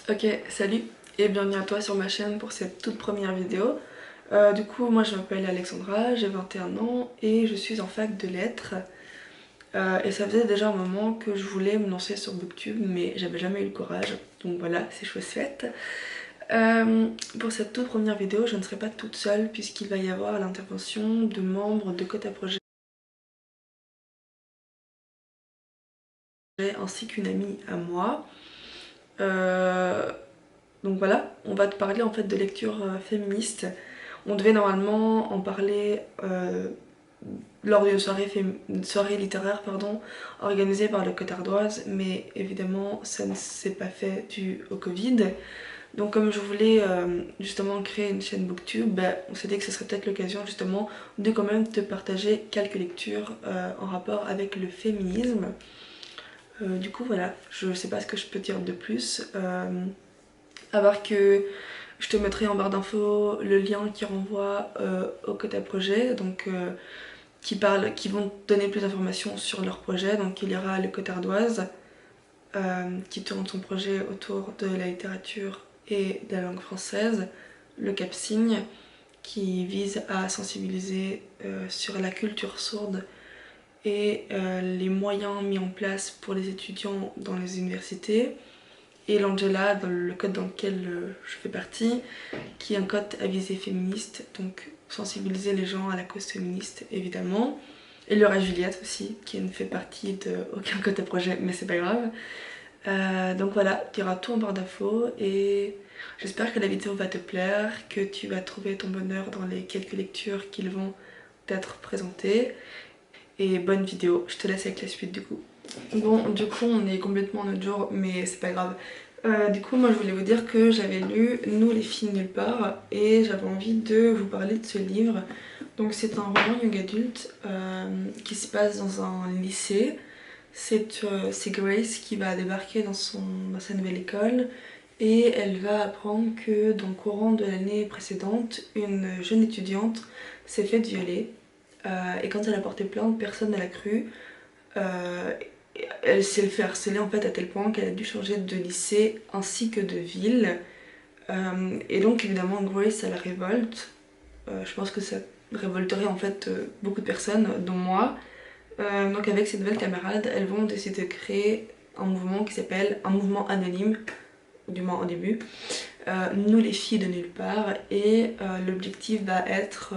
Ok, salut et bienvenue à toi sur ma chaîne pour cette toute première vidéo. Du coup, moi je m'appelle Alexandra, j'ai 21 ans et je suis en fac de lettres. Et ça faisait déjà un moment que je voulais me lancer sur Booktube, mais j'avais jamais eu le courage. Donc voilà, c'est chose faite. Pour cette toute première vidéo, je ne serai pas toute seule puisqu'il va y avoir l'intervention de membres de Quota Projet ainsi qu'une amie à moi. Euh, donc voilà, on va te parler en fait de lecture féministe. On devait normalement en parler lors d'une soirée littéraire organisée par le Cotardoise, mais évidemment ça ne s'est pas fait dû au Covid. Donc comme je voulais justement créer une chaîne Booktube, on s'est dit que ce serait peut-être l'occasion justement de quand même te partager quelques lectures en rapport avec le féminisme. Du coup voilà, je sais pas ce que je peux dire de plus, à part que je te mettrai en barre d'infos le lien qui renvoie au Quota Projet, donc qui vont te donner plus d'informations sur leur projet. Donc il y aura le Cotardoise qui tourne son projet autour de la littérature et de la langue française, le Cap-Signe qui vise à sensibiliser sur la culture sourde et les moyens mis en place pour les étudiants dans les universités, et l'Angela, dans le code dans lequel je fais partie, qui est un code à visée féministe, donc sensibiliser les gens à la cause féministe évidemment. Et il y aura Juliette aussi, qui ne fait partie de aucun côté projet, mais c'est pas grave. Donc voilà, tu auras tout en barre d'infos et j'espère que la vidéo va te plaire, que tu vas trouver ton bonheur dans les quelques lectures qu'ils vont t'être présentées. Et bonne vidéo, je te laisse avec la suite du coup. Bon, du coup, on est complètement en autre jour, mais c'est pas grave. Du coup, moi je voulais vous dire que j'avais lu Nous les filles nulle part et j'avais envie de vous parler de ce livre. Donc, c'est un roman young adulte qui se passe dans un lycée. C'est Grace qui va débarquer dans sa nouvelle école et elle va apprendre que dans le courant de l'année précédente, une jeune étudiante s'est faite violer. Et quand elle a porté plainte, personne ne l'a cru. Euh, Elle s'est fait harceler en fait à tel point qu'elle a dû changer de lycée ainsi que de ville. Et donc évidemment Grace ça la révolte. Je pense que ça révolterait en fait beaucoup de personnes, dont moi. Donc avec ses nouvelles camarades, elles vont décider de créer un mouvement qui s'appelle un mouvement anonyme, du moins au début, Nous les filles de nulle part. Et l'objectif va être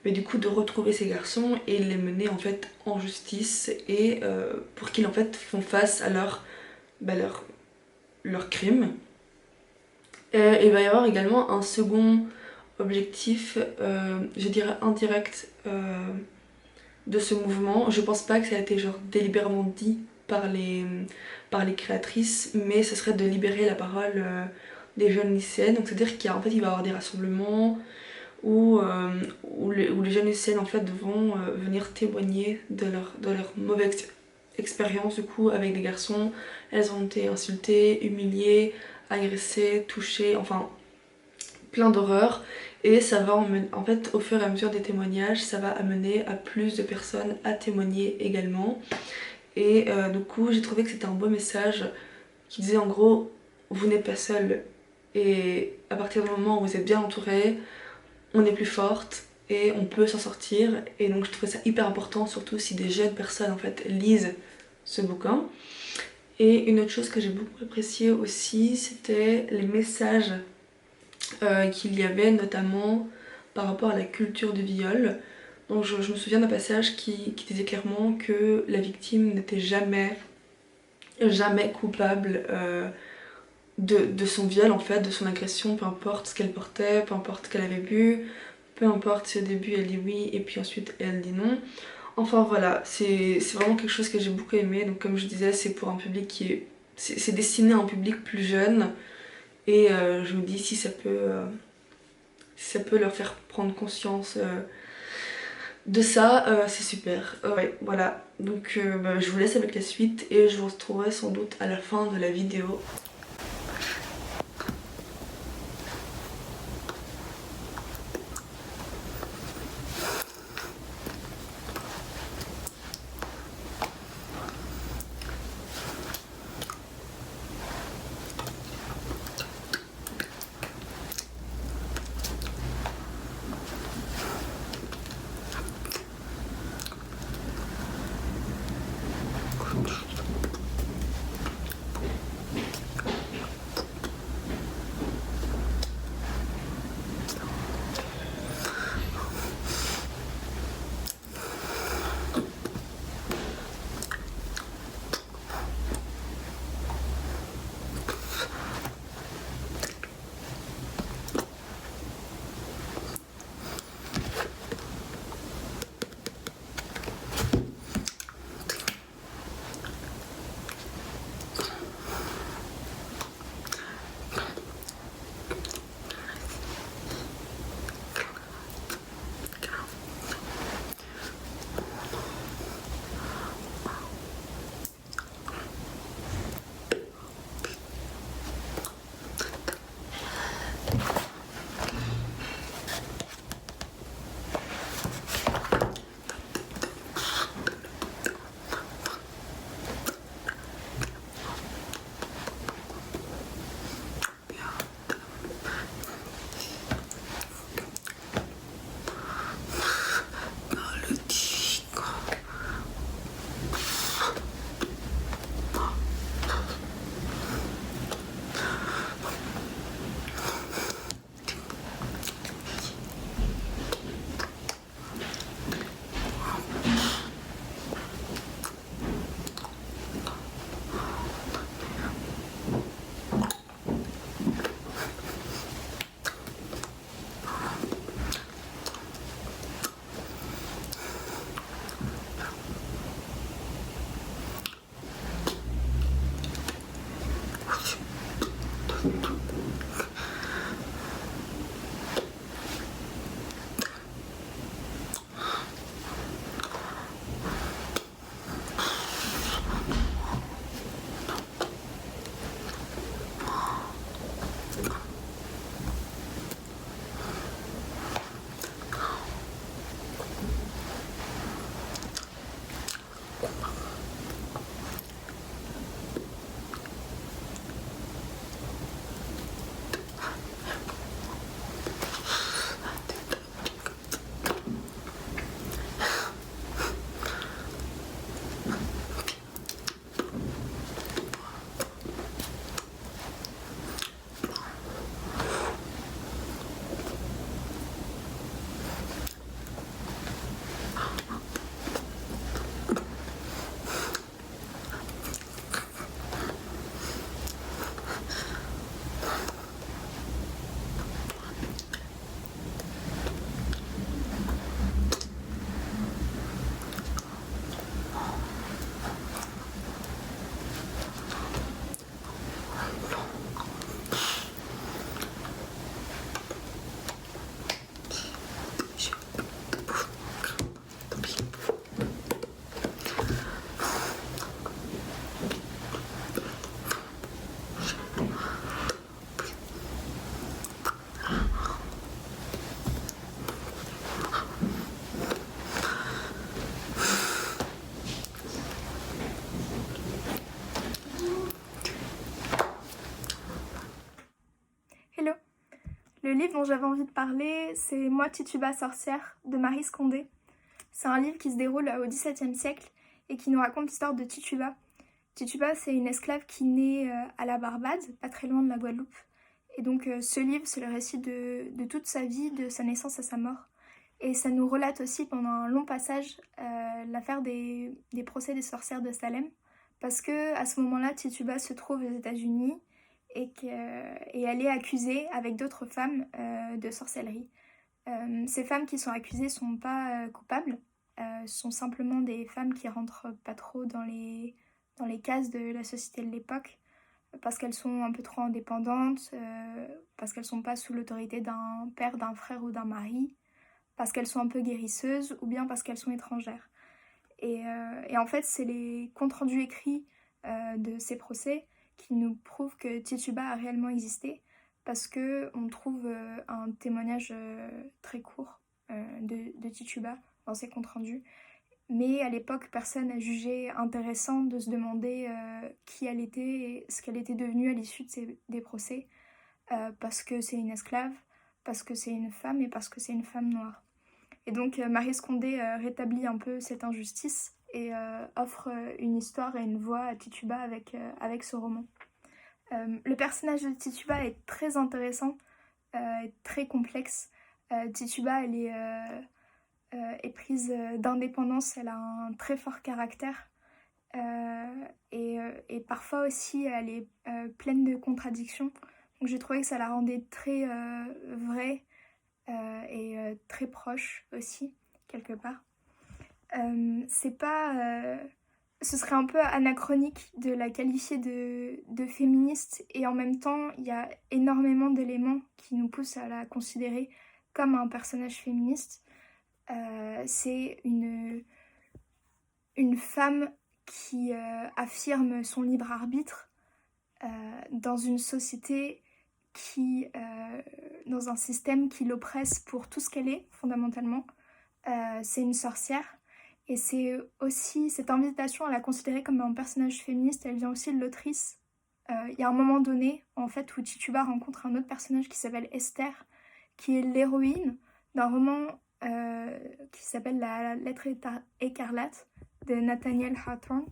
mais du coup de retrouver ces garçons et les mener en fait en justice et pour qu'ils en fait font face à bah, leur crime. Et il va y avoir également un second objectif, je dirais indirect, de ce mouvement. Je pense pas que ça a été genre délibérément dit par les créatrices, mais ce serait de libérer la parole des jeunes lycéennes. Donc c'est-à-dire qu'il il va y avoir des rassemblements où les jeunes lycéennes en fait vont venir témoigner de leur mauvaise expérience du coup avec des garçons. Elles ont été insultées, humiliées, agressées, touchées, enfin plein d'horreurs. Et ça va en fait au fur et à mesure des témoignages, ça va amener à plus de personnes à témoigner également. Et du coup j'ai trouvé que c'était un beau message qui disait en gros vous n'êtes pas seul et à partir du moment où vous êtes bien entouré, on est plus forte et on peut s'en sortir. Et donc je trouvais ça hyper important, surtout si des jeunes personnes en fait lisent ce bouquin. Et une autre chose que j'ai beaucoup appréciée aussi, c'était les messages qu'il y avait notamment par rapport à la culture du viol. Donc je me souviens d'un passage qui disait clairement que la victime n'était jamais coupable de son viol en fait, de son agression, peu importe ce qu'elle portait, peu importe ce qu'elle avait bu, peu importe si au début elle dit oui et puis ensuite elle dit non. Enfin voilà, c'est vraiment quelque chose que j'ai beaucoup aimé. Donc comme je disais, c'est pour un public qui est... C'est destiné à un public plus jeune. Et je me dis si ça peut leur faire prendre conscience de ça, c'est super. Ouais, voilà. Donc bah, je vous laisse avec la suite et je vous retrouverai sans doute à la fin de la vidéo. Hello! Le livre dont j'avais envie de parler, c'est Moi Tituba sorcière de Maryse Condé. C'est un livre qui se déroule au XVIIe siècle et qui nous raconte l'histoire de Tituba. Tituba, c'est une esclave qui naît à la Barbade, pas très loin de la Guadeloupe. Et donc ce livre, c'est le récit de toute sa vie, de sa naissance à sa mort. Et ça nous relate aussi pendant un long passage l'affaire des procès des sorcières de Salem. Parce que à ce moment-là, Tituba se trouve aux États-Unis et elle est accusée avec d'autres femmes de sorcellerie. Ces femmes qui sont accusées sont pas coupables, sont simplement des femmes qui rentrent pas trop dans les cases de la société de l'époque, parce qu'elles sont un peu trop indépendantes, parce qu'elles sont pas sous l'autorité d'un père, d'un frère ou d'un mari, parce qu'elles sont un peu guérisseuses, ou bien parce qu'elles sont étrangères. Et en fait, c'est les comptes rendus écrits de ces procès qui nous prouvent que Tituba a réellement existé, parce qu'on trouve un témoignage très court de Tituba dans ces comptes rendus. Mais à l'époque, personne n'a jugé intéressant de se demander qui elle était et ce qu'elle était devenue à l'issue des procès, parce que c'est une esclave, parce que c'est une femme et parce que c'est une femme noire. Et donc Maryse Condé rétablit un peu cette injustice et offre une histoire et une voix à Tituba avec ce roman. Le personnage de Tituba est très intéressant, très complexe. Tituba, elle est prise d'indépendance, elle a un très fort caractère et parfois aussi elle est pleine de contradictions. Donc j'ai trouvé que ça la rendait très vraie et très proche aussi, quelque part. C'est pas... ce serait un peu anachronique de la qualifier de féministe et en même temps il y a énormément d'éléments qui nous poussent à la considérer comme un personnage féministe. C'est une femme qui affirme son libre arbitre dans une société dans un système qui l'oppresse pour tout ce qu'elle est fondamentalement. C'est une sorcière. Et c'est aussi cette invitation à la considérer comme un personnage féministe, elle vient aussi de l'autrice. Il y a un moment donné, en fait, où Tituba rencontre un autre personnage qui s'appelle Esther, qui est l'héroïne d'un roman qui s'appelle La lettre écarlate de Nathaniel Hawthorne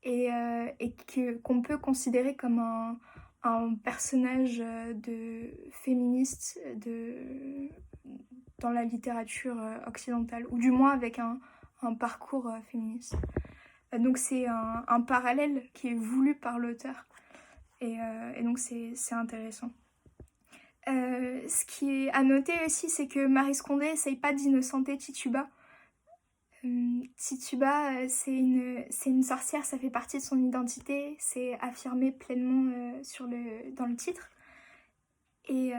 et qu'on peut considérer comme un personnage féministe dans la littérature occidentale, ou du moins avec un parcours féministe. Donc c'est un parallèle qui est voulu par l'auteur et donc c'est intéressant. Ce qui est à noter aussi, c'est que Maryse Condé essaye pas d'innocenter Tituba. Tituba, c'est une sorcière, ça fait partie de son identité, c'est affirmé pleinement dans le titre. Et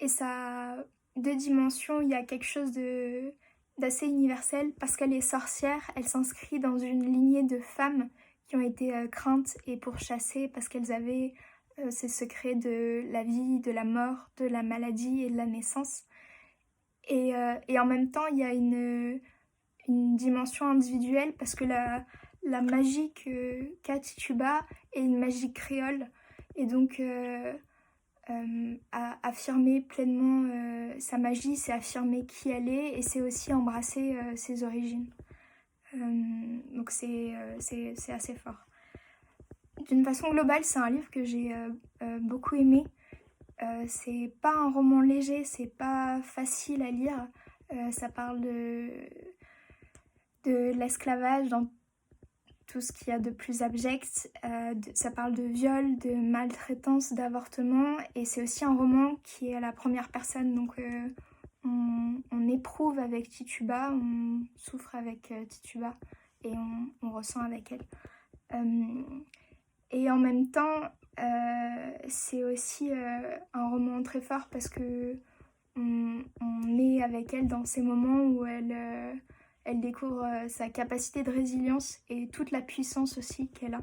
ça a deux dimensions, il y a quelque chose d'assez universel, parce qu'elle est sorcière, elle s'inscrit dans une lignée de femmes qui ont été craintes et pourchassées parce qu'elles avaient ces secrets de la vie, de la mort, de la maladie et de la naissance. Et en même temps, il y a une dimension individuelle parce que la magie qu'a Tituba est une magie créole. Et donc, affirmer pleinement sa magie, c'est affirmer qui elle est et c'est aussi embrasser ses origines. Donc c'est assez fort. D'une façon globale, c'est un livre que j'ai beaucoup aimé. C'est pas un roman léger, c'est pas facile à lire. Ça parle de l'esclavage dans tout ce qu'il y a de plus abject. Ça parle de viol, de maltraitance, d'avortement. Et c'est aussi un roman qui est à la première personne. Donc on éprouve avec Tituba, on souffre avec Tituba et on ressent avec elle. Et en même temps, c'est aussi un roman très fort parce que on est avec elle dans ces moments où elle découvre sa capacité de résilience et toute la puissance aussi qu'elle a.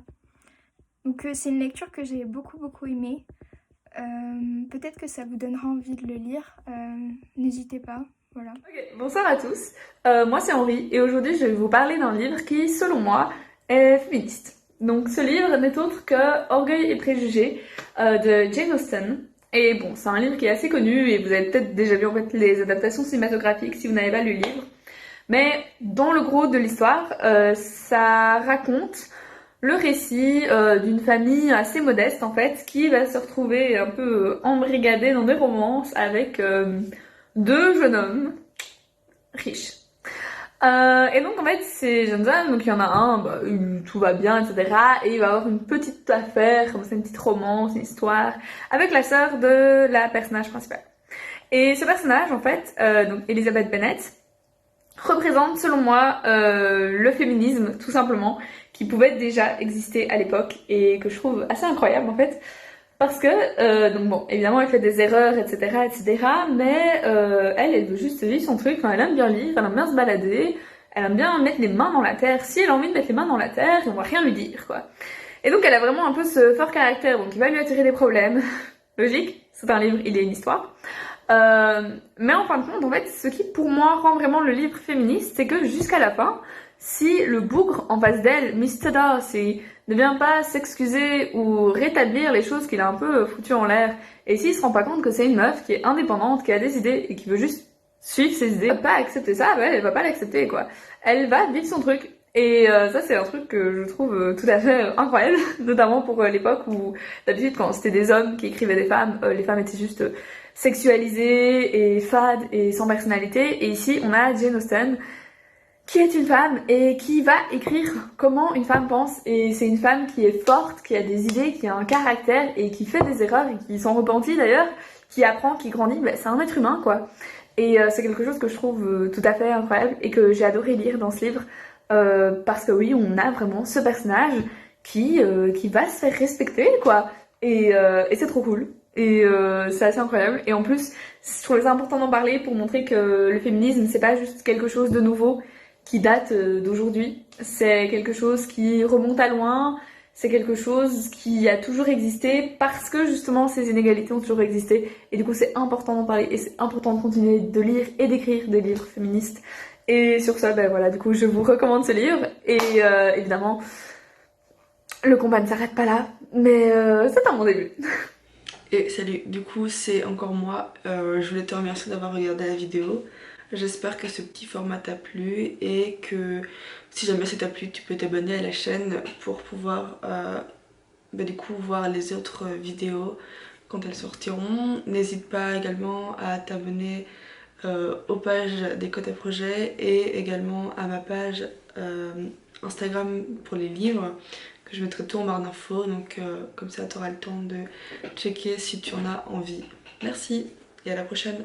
Donc c'est une lecture que j'ai beaucoup aimée. Peut-être que ça vous donnera envie de le lire. N'hésitez pas. Voilà. Okay, bonsoir à tous. Moi c'est Henri et aujourd'hui je vais vous parler d'un livre qui, selon moi, est féministe. Donc ce livre n'est autre que Orgueil et préjugés de Jane Austen. Et bon, c'est un livre qui est assez connu et vous avez peut-être déjà vu en fait les adaptations cinématographiques si vous n'avez pas lu le livre. Mais dans le gros de l'histoire, ça raconte le récit d'une famille assez modeste en fait, qui va se retrouver un peu embrigadée dans des romances avec deux jeunes hommes riches. Et donc en fait ces jeunes hommes, donc il y en a un, tout va bien, etc. Et il va avoir une petite affaire, comme c'est une petite romance, une histoire, avec la sœur de la personnage principale. Et ce personnage en fait, donc Elizabeth Bennet, représente selon moi le féminisme tout simplement, qui pouvait déjà exister à l'époque et que je trouve assez incroyable en fait. Parce que, donc bon, évidemment, elle fait des erreurs, etc., mais elle veut juste vivre son truc. Enfin, elle aime bien lire, elle aime bien se balader, elle aime bien mettre les mains dans la terre. Si elle a envie de mettre les mains dans la terre, on va rien lui dire, quoi. Et donc, elle a vraiment un peu ce fort caractère, donc il va lui attirer des problèmes. Logique, c'est un livre, il est une histoire. Mais en fin de compte, en fait, ce qui pour moi rend vraiment le livre féministe, c'est que jusqu'à la fin, si le bougre en face d'elle, Mr. Darcy, ne vient pas s'excuser ou rétablir les choses qu'il a un peu foutues en l'air, et s'il se rend pas compte que c'est une meuf qui est indépendante, qui a des idées et qui veut juste suivre ses idées, elle va pas accepter ça, elle va pas l'accepter quoi. Elle va vivre son truc. Et ça c'est un truc que je trouve tout à fait incroyable, notamment pour l'époque où d'habitude quand c'était des hommes qui écrivaient des femmes, les femmes étaient juste sexualisées et fades et sans personnalité. Et ici on a Jane Austen qui est une femme et qui va écrire comment une femme pense. Et c'est une femme qui est forte, qui a des idées, qui a un caractère et qui fait des erreurs et qui s'en repentit d'ailleurs, qui apprend, qui grandit. C'est un être humain quoi. Et c'est quelque chose que je trouve tout à fait incroyable et que j'ai adoré lire dans ce livre. Parce que oui, on a vraiment ce personnage qui va se faire respecter quoi. Et c'est trop cool. Et c'est assez incroyable. Et en plus, je trouvais ça important d'en parler pour montrer que le féminisme, c'est pas juste quelque chose de nouveau qui date d'aujourd'hui. C'est quelque chose qui remonte à loin. C'est quelque chose qui a toujours existé parce que justement ces inégalités ont toujours existé. Et du coup, c'est important d'en parler et c'est important de continuer de lire et d'écrire des livres féministes. Et sur ça, voilà, du coup, je vous recommande ce livre. Et évidemment, le combat ne s'arrête pas là, mais c'est un bon début. Et salut, du coup, c'est encore moi. Je voulais te remercier d'avoir regardé la vidéo. J'espère que ce petit format t'a plu et que si jamais ça t'a plu, tu peux t'abonner à la chaîne pour pouvoir du coup voir les autres vidéos quand elles sortiront. N'hésite pas également à t'abonner aux pages des Côtés Projets et également à ma page Instagram pour les livres que je mettrai tout en barre d'infos, donc comme ça tu auras le temps de checker si tu en as envie. Merci et à la prochaine.